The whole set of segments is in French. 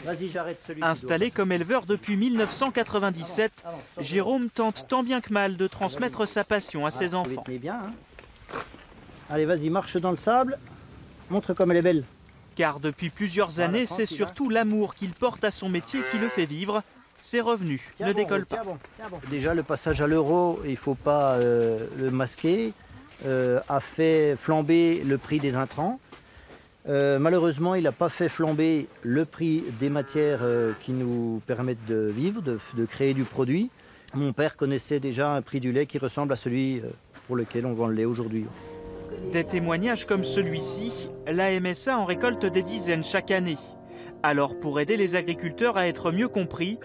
Vas-y, j'arrête celui. Installé comme éleveur depuis 1997, Jérôme tente tant bien que mal de transmettre sa passion à ses enfants. Bien, hein. Allez, vas-y, marche dans le sable. Montre comme elle est belle. Car depuis plusieurs années, c'est surtout l'amour qu'il porte à son métier qui le fait vivre. Ses revenus ne décollent pas. Déjà, le passage à l'euro, il ne faut pas le masquer, a fait flamber le prix des intrants. Malheureusement, il n'a pas fait flamber le prix des matières qui nous permettent de vivre, de créer du produit. Mon père connaissait déjà un prix du lait qui ressemble à celui pour lequel on vend le lait aujourd'hui. Des témoignages comme celui-ci, la MSA en récolte des dizaines chaque année. Alors, pour aider les agriculteurs à être mieux compris,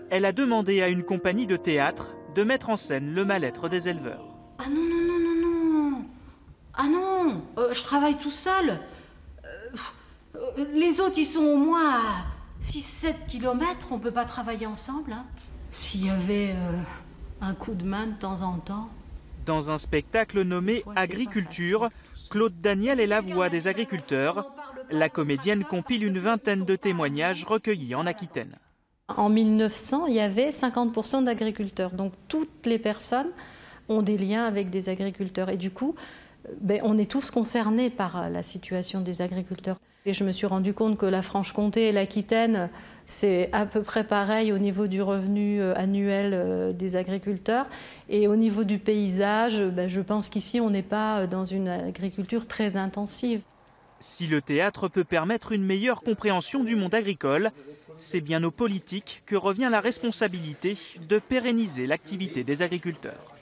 elle a demandé à une compagnie de théâtre de mettre en scène le mal-être des éleveurs. Ah non, non, non, non, non. Ah non, je travaille tout seul. Les autres, ils sont au moins à 6-7 km, on ne peut pas travailler ensemble. Hein. S'il y avait un coup de main de temps en temps. Dans un spectacle nommé Agriculture, Claude Daniel est la voix des agriculteurs. La comédienne compile une vingtaine de témoignages recueillis en Aquitaine. En 1900, il y avait 50% d'agriculteurs. Donc toutes les personnes ont des liens avec des agriculteurs. Et du coup, on est tous concernés par la situation des agriculteurs. Et je me suis rendu compte que la Franche-Comté et l'Aquitaine, c'est à peu près pareil au niveau du revenu annuel des agriculteurs. Et au niveau du paysage, je pense qu'ici, on n'est pas dans une agriculture très intensive. Si le théâtre peut permettre une meilleure compréhension du monde agricole, c'est bien aux politiques que revient la responsabilité de pérenniser l'activité des agriculteurs.